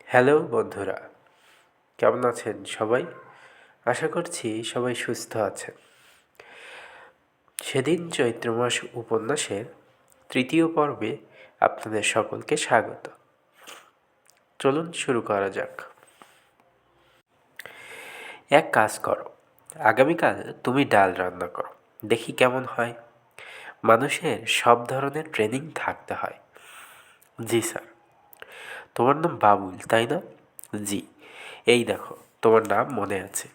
Hello বন্ধুরা, কেমন আছেন সবাই? আশা করছি সবাই সুস্থ আছেন। সেদিন চৈত্র মাস উপন্যাসের তৃতীয় পর্বে আপনাদের সকলকে স্বাগত। চলুন শুরু করা যাক। এক কাজ করো, আগামীকাল তুমি ডাল রান্না করো, দেখি কেমন হয়। মানুষের সব ধরনের ট্রেনিং থাকতে হয়। জি স্যার। তোমার নাম বাবুল, তাই না? জি। এই দেখো, তোমার নাম মনে আছে।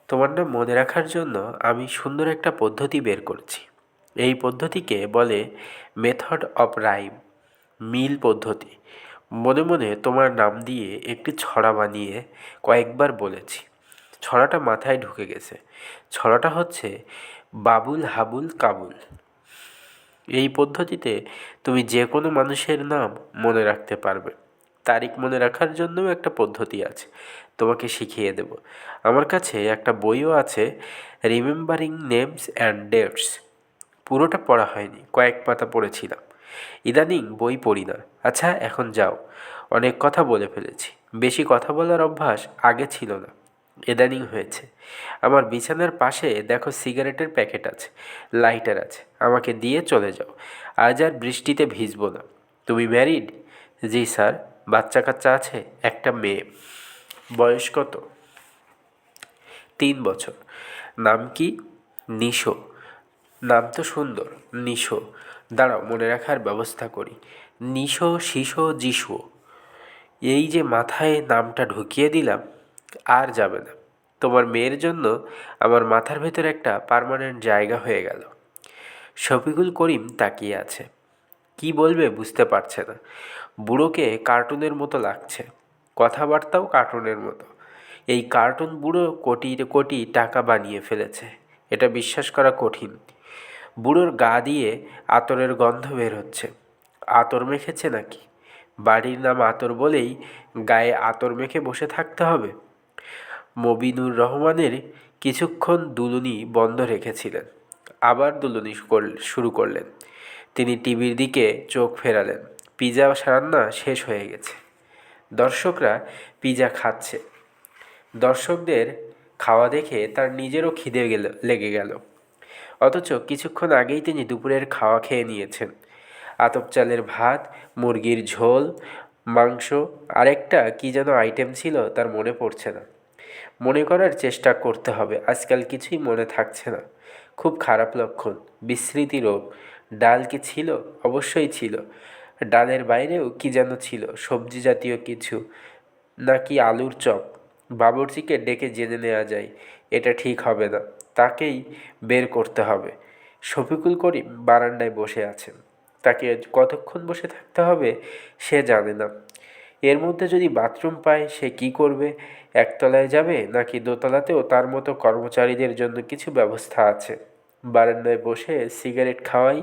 তোমার নাম মনে রাখার জন্য আমি সুন্দর একটা পদ্ধতি বের করেছি। এই পদ্ধতিকে বলে মেথড অফ রাইম, মিল পদ্ধতি। মনে মনে তোমার নাম দিয়ে একটি ছড়া বানিয়ে কয়েকবার বলেছি। ছড়াটা মাথায় ঢুকে গেছে। ছড়াটা হচ্ছে বাবুল হাবুল কাবুল। এই পদ্ধতিতে তুমি যে কোনো মানুষের নাম মনে রাখতে পারবে। তারিখ মনে রাখার জন্যও একটা পদ্ধতি আছে, তোমাকে শিখিয়ে দেব। আমার কাছে একটা বইও আছে, রিমেম্বারিং নেমস অ্যান্ড ডেটস। পুরোটা পড়া হয়নি, কয়েক পাতা পড়েছিলাম। ইদানিং বই পড়ি না। আচ্ছা, এখন যাও, অনেক কথা বলে ফেলেছি। বেশি কথা বলার অভ্যাস আগে ছিল না, ইদানিং হয়েছে। আমার বিছানার পাশে দেখো সিগারেটের প্যাকেট আছে, লাইটার আছে, আমাকে দিয়ে চলে যাও। আজ আর বৃষ্টিতে ভিজবো না। তুমি ম্যারিড? জি স্যার। বাচ্চা কাচ্চা আছে? একটা মেয়ে। বয়স কত? 3 বছর। নাম কি? নিশো। নাম তো সুন্দর, নিশো। দাঁড়াও, মনে রাখার ব্যবস্থা করি। নিশো, শিশো, যিশো। এই যে মাথায় নামটা ঢুকিয়ে দিলাম, আর যাবে না। তোমার মেয়ের জন্য আমার মাথার ভেতর একটা পার্মানেন্ট জায়গা হয়ে গেল। শফিকুল করিম তাকিয়ে আছে। কি বলবে বুঝতে পারছে না। বুড়োকে কার্টুনের মতো লাগছে, কথাবার্তাও কার্টুনের মতো। এই কার্টুন বুড়ো কোটি কোটি টাকা বানিয়ে ফেলেছে, এটা বিশ্বাস করা কঠিন। বুড়োর গা দিয়ে আতরের গন্ধ বের হচ্ছে। আতর মেখেছে নাকি? বাড়ির নাম আতর বলেই গায়ে আতর মেখে বসে থাকতে হবে? মবিনুর রহমানের কিছুক্ষণ দুলুনি বন্ধ রেখেছিলেন, আবার দুলুনি শুরু করলেন। তিনি টিভির দিকে চোখ ফেরালেন। পিজা রান্না শেষ হয়ে গেছে, দর্শকরা পিজা খাচ্ছে। দর্শকদের খাওয়া দেখে তার নিজেরও খিদে লেগে গেল। অথচ কিছুক্ষণ আগেই তিনি দুপুরের খাওয়া খেয়ে নিয়েছেন। আতপ চালের ভাত, মুরগির ঝোল, মাংস, আরেকটা কী যেন আইটেম ছিল তার মনে পড়ছে না। মনে করার চেষ্টা করতে হবে, আজকাল কিছুই মনে থাকছে না। খুব খারাপ লক্ষণ, বিস্মৃতি রোগ। ডাল কি ছিল? অবশ্যই ছিল। ডালের বাইরেও কি যেন ছিল, সবজি জাতীয় কিছু, নাকি আলুর চপ। বাবুর্চিকে ডেকে জেনে নেওয়া যায়। এটা ঠিক হবে না, তাকেই বের করতে হবে। শফিকুল করিম বারান্দায় বসে আছেন। তাকে কতক্ষণ বসে থাকতে হবে সে জানে না। এর মধ্যে যদি বাথরুম পায় সে কি করবে? একতলায় যাবে নাকি দোতলাতেও তার মতো কর্মচারীদের জন্য কিছু ব্যবস্থা আছে? বারান্দায় বসে সিগারেট খাওয়াই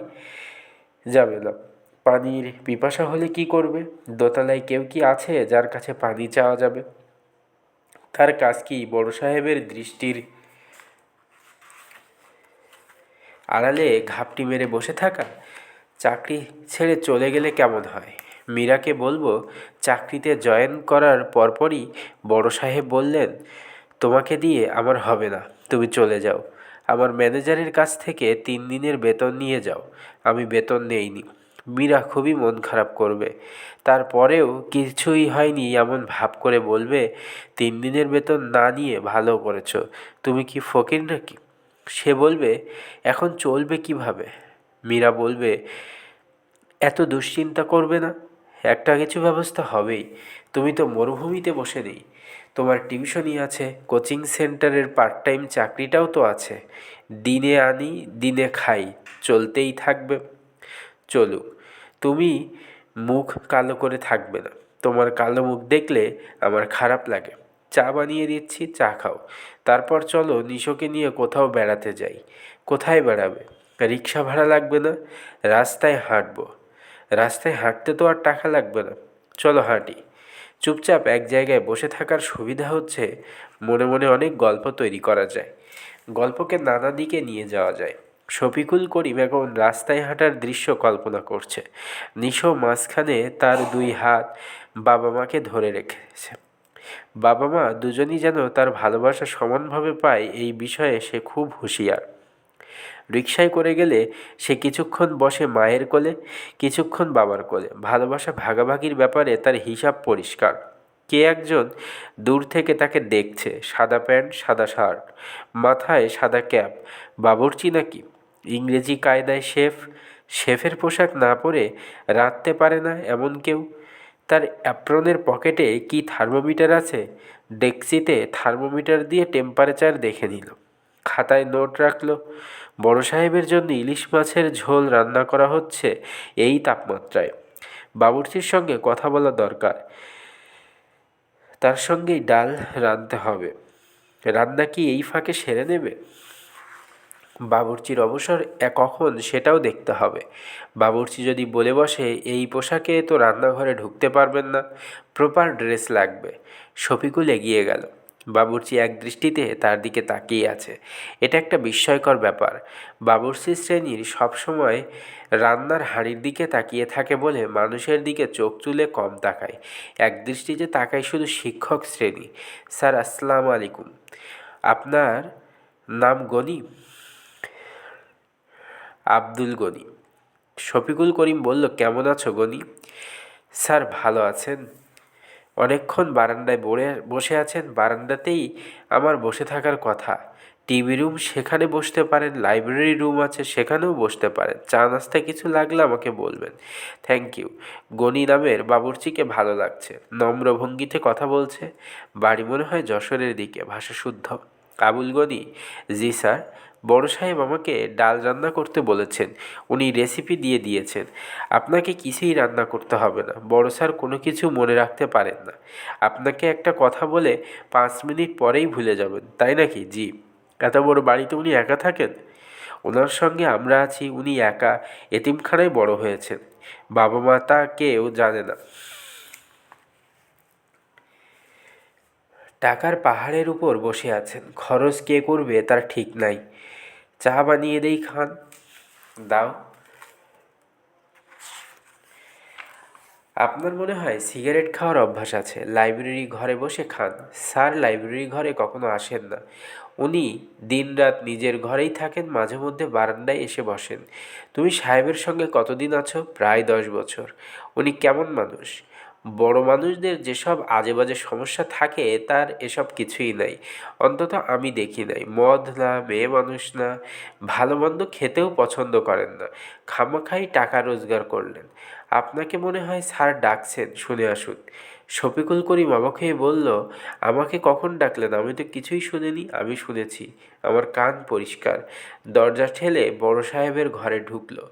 যাবে না। পানির পিপাসা হলে কি করবে? দোতলায় কেউ কি আছে যার কাছে পানি চাওয়া যাবে? তার কাজ কি বড় সাহেবের দৃষ্টির আড়ালে ঘাপটি মেরে বসে থাকা? চাকরি ছেড়ে চলে গেলে কেমন হয়? মীরাকে বলবো? চাকরিতে জয়েন করার পরপরই বড় সাহেব বললেন, তোমাকে দিয়ে আমার হবে না, তুমি চলে যাও। আমার ম্যানেজারের কাছ থেকে 3 দিনের বেতন নিয়ে যাও। আমি বেতন নেইনি। মীরা খুবই মন খারাপ করবে। তারপরেও কিছুই হয়নি এমন ভাব করে বলবে, 3 দিনের বেতন না নিয়ে ভালো করেছো। তুমি কি ফকির নাকি? সে বলবে, এখন চলবে কিভাবে? মীরা বলবে, এত দুশ্চিন্তা করবে না, একটা কিছু ব্যবস্থা হবেই। তুমি তো মরুভূমিতে বসে নেই, তোমার টিউশনি আছে, কোচিং সেন্টারের পার্ট টাইম চাকরিটাও তো আছে। দিনে আনি দিনে খাই, চলতেই থাকবে। চলুক, তুমি মুখ কালো করে থাকবে না। তোমার কালো মুখ দেখলে আমার খারাপ লাগে। চা বানিয়ে দিচ্ছি, চা খাও। তারপর চলো নিশোকে নিয়ে কোথাও বেড়াতে যাই। কোথায় বেড়াবে? রিক্সা ভাড়া লাগবে না, রাস্তায় হাঁটবো। রাস্তায় হাঁটতে তো আর টাকা লাগবে না, চলো হাঁটি। চুপচাপ এক জায়গায় বসে থাকার সুবিধা হচ্ছে মনে মনে অনেক গল্প তৈরি করা যায়, গল্পকে নানা দিকে নিয়ে যাওয়া যায়। শফিকুল করিম এখন রাস্তায় হাঁটার দৃশ্য কল্পনা করছে। নিশো মাঝখানে, তার 2 হাত বাবা মাকে ধরে রেখেছে। বাবা মা দুজনই যেন তার ভালোবাসা সমানভাবে পায় এই বিষয়ে সে খুব হুঁশিয়ার। রিকশায় করে গেলে সে কিছুক্ষণ বসে মায়ের কোলে, কিছুক্ষণ বাবার কোলে। ভালোবাসা ভাগাভাগির ব্যাপারে তার হিসাব পরিষ্কার। কে একজন দূর থেকে তাকে দেখছে, সাদা প্যান্ট, সাদা শার্ট, মাথায় সাদা ক্যাপ। বাবুর্চি নাকি? ইংরেজি কায়দায় শেফ। শেফের পোশাক না পরে রাঁধতে পারে না এমন কেউ। তার অ্যাপ্রনের পকেটে কি থার্মোমিটার আছে? ডেক্সিতে থার্মোমিটার দিয়ে টেম্পারেচার দেখে নিল, খাতায় নোট রাখলো। বড় সাহেবের জন্য ইলিশ মাছের ঝোল রান্না করা হচ্ছে এই তাপমাত্রায়। বাবুর্চির সঙ্গে কথা বলা দরকার, তার সঙ্গেই ডাল রাঁধতে হবে। রান্না কি এই ফাঁকে সেরে নেবে? বাবুর্চির অবসর কখন সেটাও দেখতে হবে। বাবুর্চি যদি বলে বসে, এই পোশাকে তো রান্নাঘরে ঢুকতে পারবেন না, প্রপার ড্রেস লাগবে। শফিকুল এগিয়ে গেল। বাবুর্চি এক দৃষ্টিতে তার দিকে তাকিয়ে আছে। এটা একটা বিস্ময়কর ব্যাপার। বাবুর্চি শ্রেণীর সবসময় রান্নার হাঁড়ির দিকে তাকিয়ে থাকে বলে মানুষের দিকে চোখ তুলে কম তাকায়। এক দৃষ্টিতে তাকায় শুধু শিক্ষক শ্রেণী। স্যার, আসসালামু আলাইকুম। আপনার নাম গনি? আব্দুল গনি। শফিকুল করিম বলল, কেমন আছো গনি? স্যার, ভালো আছেন? অনেকক্ষণ বারান্দায় বসে আছেন। বারান্দাতেই আমার বসে থাকার কথা। টিভি রুম, সেখানে বসতে পারেন। লাইব্রেরি রুম আছে, সেখানেও বসতে পারেন। চা নাস্তা কিছু লাগলে আমাকে বলবেন। Thank you. গনি নামের বাবুর্চিকে ভালো লাগছে। নম্র ভঙ্গিতে কথা বলছে। বাড়ি মনে হয় যশোরের দিকে, ভাষা শুদ্ধ। আবুল গনি? জি স্যার। বড় সাহেব আমাকে ডাল রান্না করতে বলেছেন। উনি রেসিপি দিয়ে দিয়েছেন। আপনাকে কিছুই রান্না করতে হবে না। বড় স্যার কোনো কিছু মনে রাখতে পারেন না। আপনাকে একটা কথা বলে 5 মিনিট পরেই ভুলে যাবেন, তাই নাকি? জি। এত বড় বাড়িতে উনি একা থাকেন? ওনার সঙ্গে আমরা আছি। উনি একা এতিমখানায় বড় হয়েছেন। বাবা মা তা কেউ জানে না। টাকার পাহাড়ের উপর বসে আছেন। খরচ কে করবে তার ঠিক নাই। চা বানিয়ে দেই, খান। দাও। আপনার মনে হয় সিগারেট খাওয়ার অভ্যাস আছে। লাইব্রেরি ঘরে বসে খান। স্যার, লাইব্রেরি ঘরে কখনো আসেন না। উনি দিনরাত নিজের ঘরেই থাকেন, মাঝে মধ্যে বারান্দায় এসে বসেন। তুমি সাহেবের সঙ্গে কতদিন আছো? প্রায় 10 বছর। উনি কেমন মানুষ? বড় মানুষদের যেসব আজে বাজে সমস্যা থাকে, তার এসব কিছুই নাই। অন্তত আমি দেখি নাই। মদ না, মেয়ে মানুষ না, ভালো মন্দ খেতেও পছন্দ করেন না। খামাখাই টাকা রোজগার করলেন। আপনাকে মনে হয় স্যার ডাকছেন, শুনে আসুন। শফিকুল করিম অবাক হয়ে বলল, আমাকে কখন ডাকলেন? আমি তো কিছুই শুনিনি। আমি শুনেছি, আমার কান পরিষ্কার। দরজা ঠেলে বড় সাহেবের ঘরে ঢুকলো।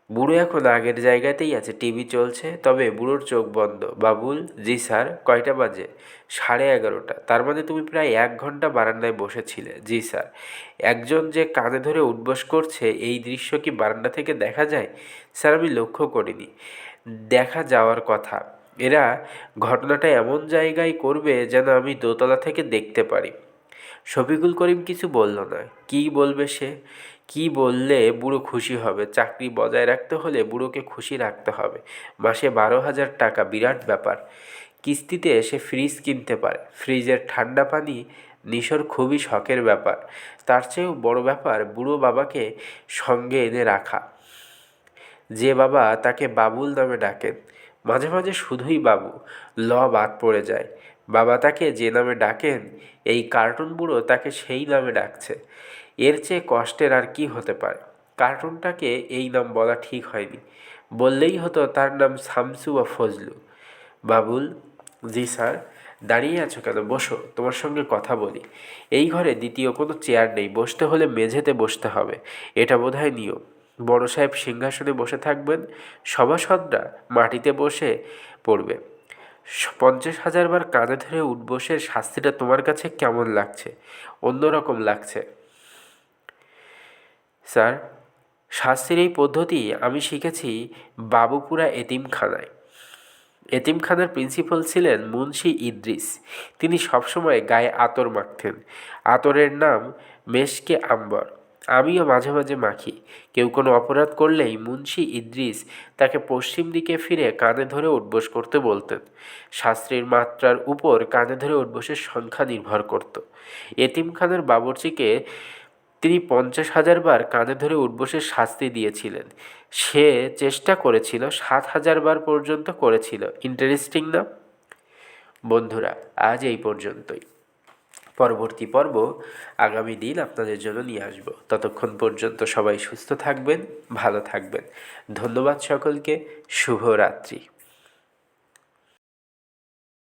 বুড়ো এখন আগের জায়গাতেই আছে, টিভি চলছে, তবে বুড়োর চোখ বন্ধ। বাবুল? জি স্যার। কয়টা বাজে? 11:30। তার মানে তুমি প্রায় 1 ঘন্টা বারান্দায় বসেছিলে? জি স্যার। একজন যে কানে ধরে উঠবস করছে, এই দৃশ্য কি বারান্দা থেকে দেখা যায়? স্যার, আমি লক্ষ্য করিনি। দেখা যাওয়ার কথা। এরা ঘটনাটা এমন জায়গায় করবে যেন আমি দোতলা থেকে দেখতে পারি। শফিকুল করিম কিছু বলল না। কী বলবে সে? কি বললে বুড়ো খুশি হবে? চাকরি বজায় রাখতে হলে বুড়োকে খুশি রাখতে হবে। মাসে 12,000 টাকা, বিরাট ব্যাপার। কিস্তিতে সে ফ্রিজ কিনতে পারে। ফ্রিজের ঠান্ডা পানি নিশোর খুবই শখের ব্যাপার। তার চেয়েও বড় ব্যাপার বুড়ো বাবাকে সঙ্গে এনে রাখা। যে বাবা তাকে বাবুল নামে ডাকেন। মাঝে মাঝে শুধুই বাবু, ল বাদ পড়ে যায়। বাবা তাকে যে নামে ডাকেন, এই কার্টুন বুড়ো তাকে সেই নামে ডাকছে। এর চেয়ে কষ্টের আর কি হতে পারে? কার্টুনটাকে এই নাম বলা ঠিক হয়নি। বললেই হতো তার নাম শামসু বা ফজলু। বাবুল? জি স্যার। দাঁড়িয়ে আছো কেন? বসো, তোমার সঙ্গে কথা বলি। এই ঘরে দ্বিতীয় কোনো চেয়ার নেই। বসতে হলে মেঝেতে বসতে হবে, এটা বোধহয় নিয়ম। বড় সাহেব সিংহাসনে বসে থাকবেন, সভাসদরা মাটিতে বসে পড়বে। 50,000 বার কাঁধে ধরে উঠবসের শাস্তিটা তোমার কাছে কেমন লাগছে? অন্যরকম লাগছে স্যার। শাস্তির এই পদ্ধতি আমি শিখেছি বাবুপুরা এতিমখানায়। এতিমখানার প্রিন্সিপাল ছিলেন মুন্সি ইদ্রিস। তিনি সবসময় গায়ে আতর মাখতেন। আতরের নাম মেশকে আম্বর। আমিও মাঝে মাঝে মাখি। কেউ কোনো অপরাধ করলেই মুন্সি ইদ্রিস তাকে পশ্চিম দিকে ফিরে কাঁধে ধরে উঠবোস করতে বলতেন। শাস্ত্রীর মাত্রার উপর কাঁধে ধরে উঠবোসের সংখ্যা নির্ভর করত। এতিমখানার বাবুর্চিকে তিনি 50,000 বার কাঁধে ধরে উঠবোসের শাস্তি দিয়েছিলেন। সে চেষ্টা করেছিল 7,000 বার পর্যন্ত করেছিল। ইন্টারেস্টিং না? বন্ধুরা, আজ এই পর্যন্তই। পরবর্তী পর্ব আগামী দিন আপনাদের জন্য নিয়ে আসব। ততক্ষণ পর্যন্ত সবাই সুস্থ থাকবেন, ভালো থাকবেন। ধন্যবাদ সকলকে। শুভরাত্রি।